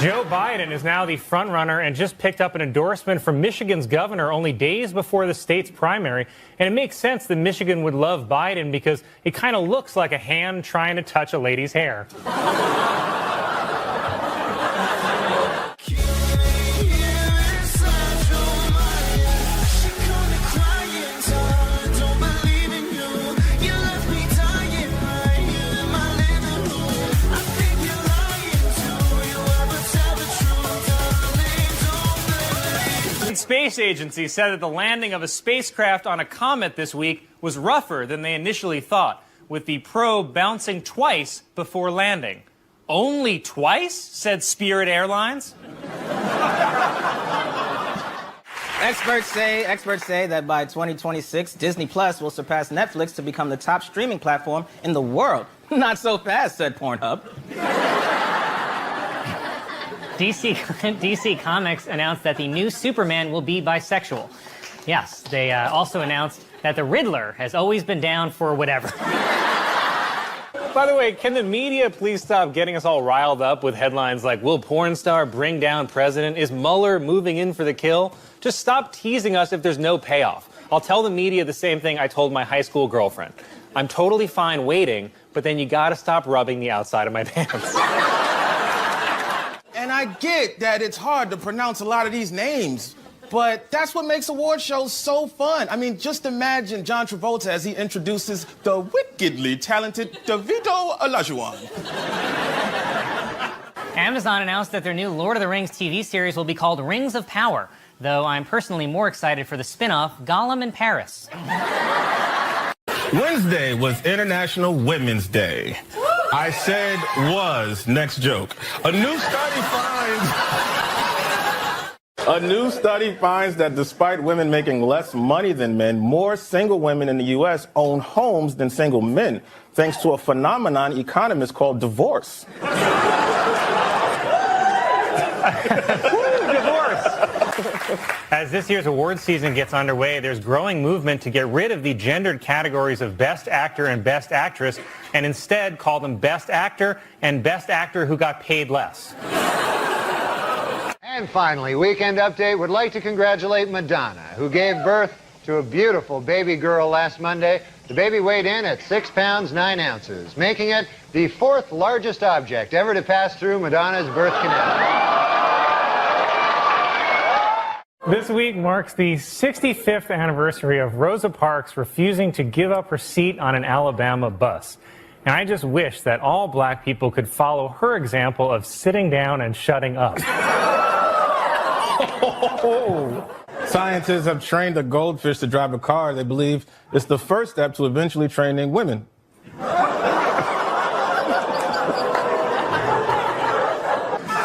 Speaker 2: Joe Biden is now the frontrunner and just picked up an endorsement from Michigan's governor only days before the state's primary. And it makes sense that Michigan would love Biden because it kind of looks like a hand trying to touch a lady's hair. The space agency said that the landing of a spacecraft on a comet this week was rougher than they initially thought, with the probe bouncing twice before landing. Only twice? Said Spirit Airlines.
Speaker 14: Experts say that by 2026, Disney Plus will surpass Netflix to become the top streaming platform in the world. Not so fast, said Pornhub.
Speaker 13: DC Comics announced that the new Superman will be bisexual. Yes, they also announced that the Riddler has always been down for whatever.
Speaker 2: By the way, can the media please stop getting us all riled up with headlines like, will porn star bring down president? Is Mueller moving in for the kill? Just stop teasing us if there's no payoff. I'll tell the media the same thing I told my high school girlfriend. I'm totally fine waiting, but then you gotta stop rubbing the outside of my pants.
Speaker 1: And I get that it's hard to pronounce a lot of these names, but that's what makes award shows so fun. I mean, just imagine John Travolta as he introduces the wickedly talented Davito Olajuwon.
Speaker 13: Amazon announced that their new Lord of the Rings TV series will be called Rings of Power, though I'm personally more excited for the spin-off Gollum in Paris.
Speaker 1: Wednesday was International Women's Day. I said was, next joke. A new study finds that despite women making less money than men, more single women in the U.S. own homes than single men, thanks to a phenomenon economists call divorce.
Speaker 2: As this year's awards season gets underway, there's growing movement to get rid of the gendered categories of Best Actor and Best Actress and instead call them Best Actor and Best Actor who got paid less.
Speaker 15: And finally, Weekend Update would like to congratulate Madonna, who gave birth to a beautiful baby girl last Monday. The baby weighed in at 6 pounds 9 ounces, making it the 4th largest object ever to pass through Madonna's birth canal.
Speaker 2: This week marks the 65th anniversary of Rosa Parks refusing to give up her seat on an Alabama bus. And I just wish that all black people could follow her example of sitting down and shutting up.
Speaker 1: Scientists have trained a goldfish to drive a car. They believe it's the first step to eventually training women.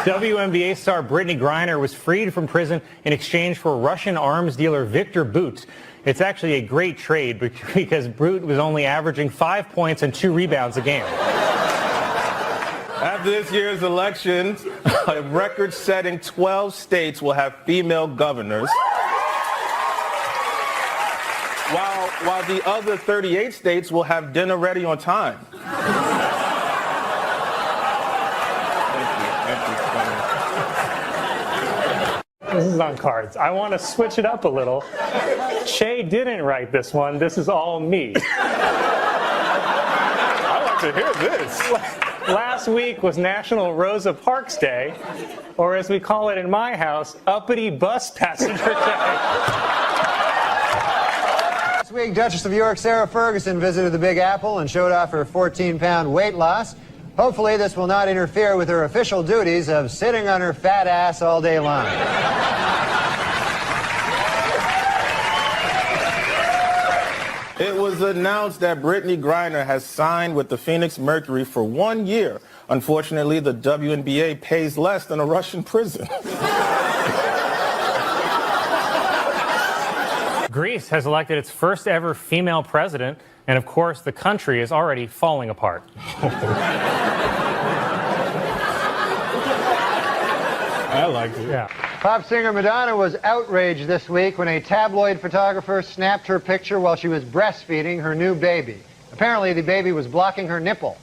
Speaker 2: WNBA star Brittany Griner was freed from prison in exchange for Russian arms dealer Victor Bout. It's actually a great trade because Bout was only averaging 5 points and 2 rebounds a game.
Speaker 1: After this year's elections, a record-setting 12 states will have female governors, while the other 38 states will have dinner ready on time.
Speaker 2: This is on cards. I want to switch it up a little. Che didn't write this one. This is all me.
Speaker 1: I like to hear this.
Speaker 2: Last week was National Rosa Parks Day, or as we call it in my house, Uppity Bus Passenger Day.
Speaker 15: This week, Duchess of York Sarah Ferguson visited the Big Apple and showed off her 14-pound weight loss. Hopefully, this will not interfere with her official duties of sitting on her fat ass all day long.
Speaker 1: It was announced that Brittany Griner has signed with the Phoenix Mercury for 1 year. Unfortunately, the WNBA pays less than a Russian prison.
Speaker 2: Greece has elected its first ever female president, and of course, the country is already falling apart.
Speaker 1: I like it.
Speaker 2: Yeah.
Speaker 15: Pop singer Madonna was outraged this week when a tabloid photographer snapped her picture while she was breastfeeding her new baby. Apparently, the baby was blocking her nipple.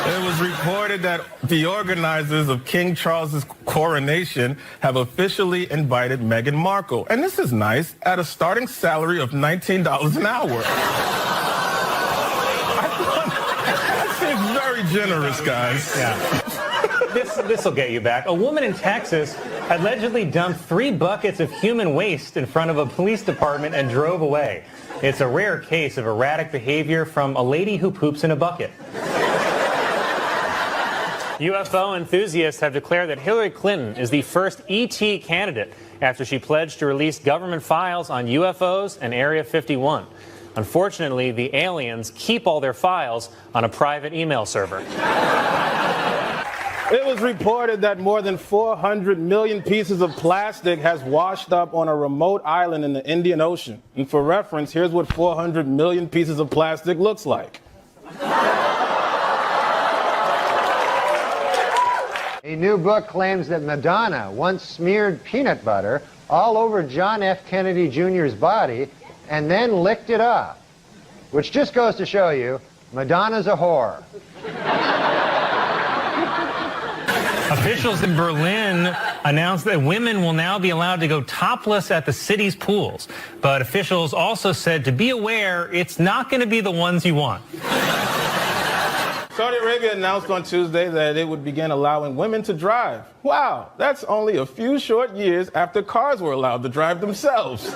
Speaker 1: It was reported that the organizers of King Charles's coronation have officially invited Meghan Markle, and this is nice, at a starting salary of $19 an hour. That seems very generous, guys.
Speaker 2: Yeah. This will get you back. A woman in Texas allegedly dumped 3 buckets of human waste in front of a police department and drove away. It's a rare case of erratic behavior from a lady who poops in a bucket. UFO enthusiasts have declared that Hillary Clinton is the first ET candidate after she pledged to release government files on UFOs and Area 51. Unfortunately, the aliens keep all their files on a private email server.
Speaker 1: It was reported that more than 400 million pieces of plastic has washed up on a remote island in the Indian Ocean. And for reference, here's what 400 million pieces of plastic looks like.
Speaker 15: A new book claims that Madonna once smeared peanut butter all over John F. Kennedy Jr.'s body and then licked it off, which just goes to show you, Madonna's a whore.
Speaker 2: Officials in Berlin announced that women will now be allowed to go topless at the city's pools. But officials also said to be aware, it's not going to be the ones you want.
Speaker 1: Saudi Arabia announced on Tuesday that it would begin allowing women to drive. Wow, that's only a few short years after cars were allowed to drive themselves.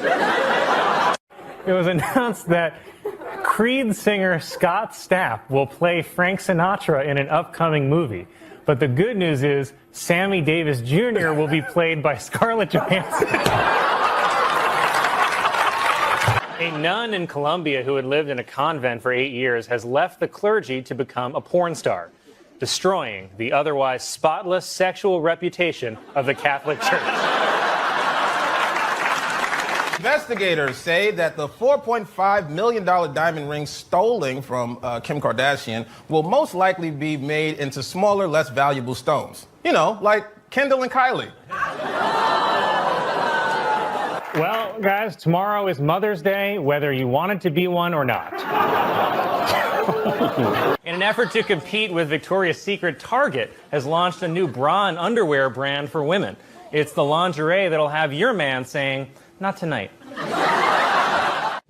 Speaker 2: It was announced that Creed singer Scott Stapp will play Frank Sinatra in an upcoming movie. But the good news is Sammy Davis Jr. will be played by Scarlett Johansson. A nun in Colombia who had lived in a convent for 8 years has left the clergy to become a porn star, destroying the otherwise spotless sexual reputation of the Catholic Church.
Speaker 1: Investigators say that the $4.5 million diamond ring stolen from Kim Kardashian will most likely be made into smaller, less valuable stones. You know, like Kendall and Kylie.
Speaker 2: Well, guys, tomorrow is Mother's Day, whether you wanted to be one or not. In an effort to compete with Victoria's Secret, Target has launched a new bra and underwear brand for women. It's the lingerie that'll have your man saying, "Not tonight."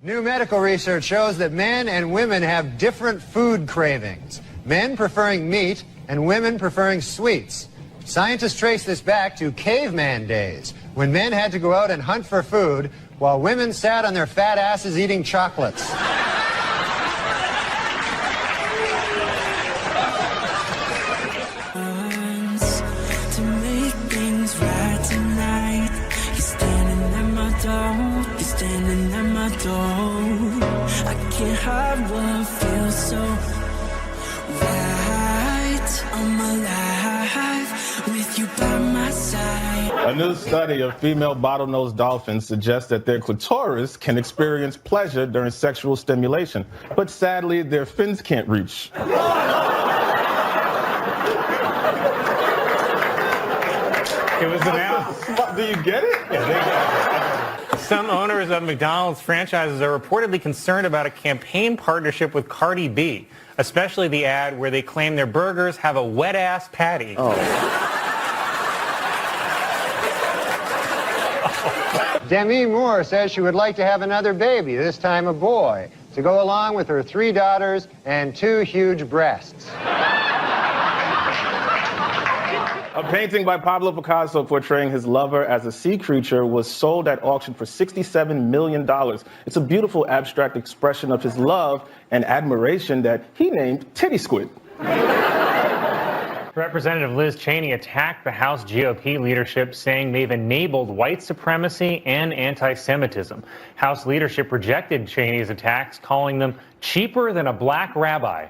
Speaker 15: New medical research shows that men and women have different food cravings. Men preferring meat and women preferring sweets. Scientists trace this back to caveman days, when men had to go out and hunt for food while women sat on their fat asses eating chocolates.
Speaker 16: To make things right tonight, you're standing at my door, you're standing at my door. I can't hide what feels so so right. I'm alive with you by my side.
Speaker 1: A new study of female bottlenose dolphins suggests that their clitoris can experience pleasure during sexual stimulation, but sadly, their fins can't reach.
Speaker 2: It was announced.
Speaker 1: Do you get it?
Speaker 2: Yeah, they get it. Some owners of McDonald's franchises are reportedly concerned about a campaign partnership with Cardi B, especially the ad where they claim their burgers have a wet-ass patty.
Speaker 15: Oh. Demi Moore says she would like to have another baby, this time a boy, to go along with her 3 daughters and 2 huge breasts.
Speaker 1: A painting by Pablo Picasso portraying his lover as a sea creature was sold at auction for $67 million. It's a beautiful abstract expression of his love and admiration that he named Titty Squid.
Speaker 2: Representative Liz Cheney attacked the House GOP leadership, saying they've enabled white supremacy and anti-Semitism. House leadership rejected Cheney's attacks, calling them cheaper than a black rabbi.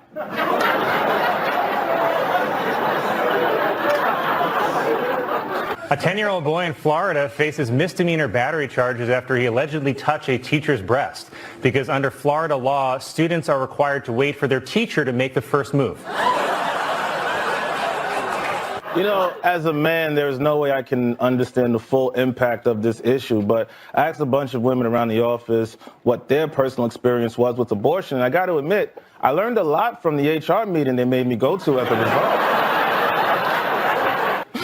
Speaker 2: A 10-year-old boy in Florida faces misdemeanor battery charges after he allegedly touched a teacher's breast, because under Florida law, students are required to wait for their teacher to make the first move.
Speaker 1: You know, as a man, there's no way I can understand the full impact of this issue, but I asked a bunch of women around the office what their personal experience was with abortion, and I got to admit, I learned a lot from the HR meeting they made me go to as a result.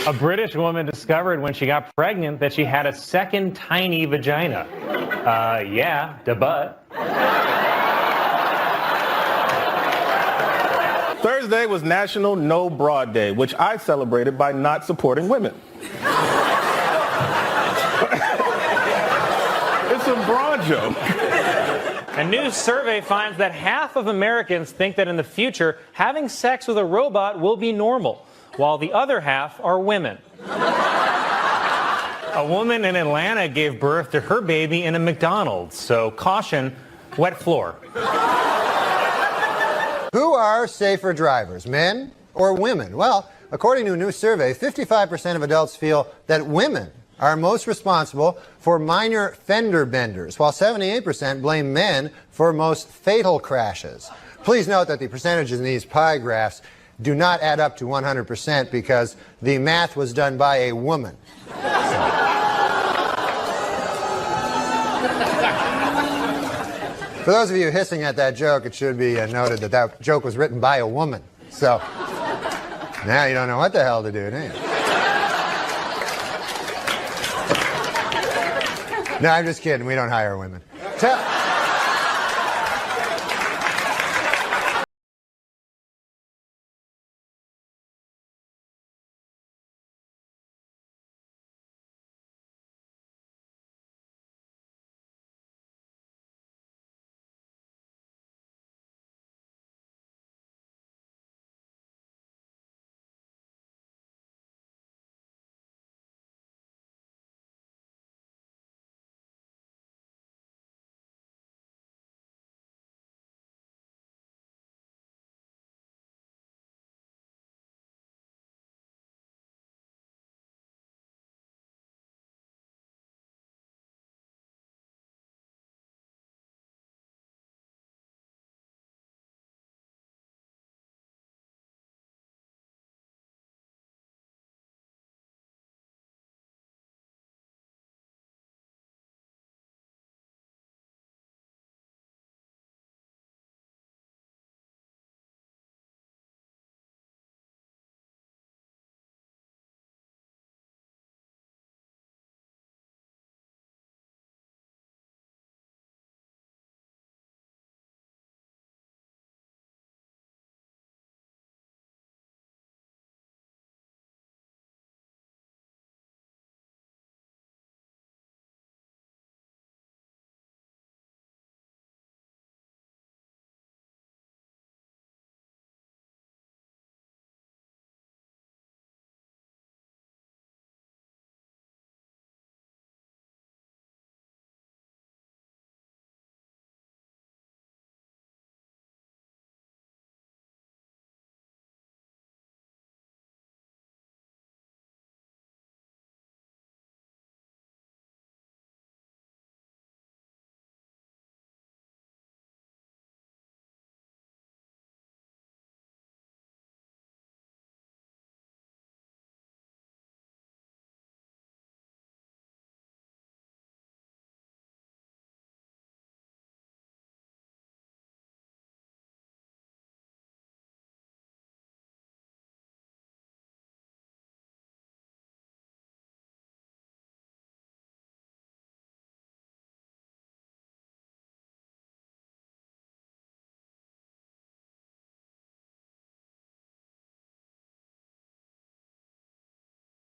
Speaker 2: A British woman discovered when she got pregnant that she had a second tiny vagina. Yeah, da butt.
Speaker 1: Thursday was National No Broad Day, which I celebrated by not supporting women. It's a broad joke.
Speaker 2: A new survey finds that half of Americans think that in the future, having sex with a robot will be normal, while the other half are women. A woman in Atlanta gave birth to her baby in a McDonald's, so caution, wet floor.
Speaker 15: Who are safer drivers, men or women? Well, according to a new survey, 55% of adults feel that women are most responsible for minor fender benders, while 78% blame men for most fatal crashes. Please note that the percentages in these pie graphs do not add up to 100% because the math was done by a woman. For those of you hissing at that joke, it should be noted that that joke was written by a woman. So now you don't know what the hell to do, do you? No, I'm just kidding. We don't hire women.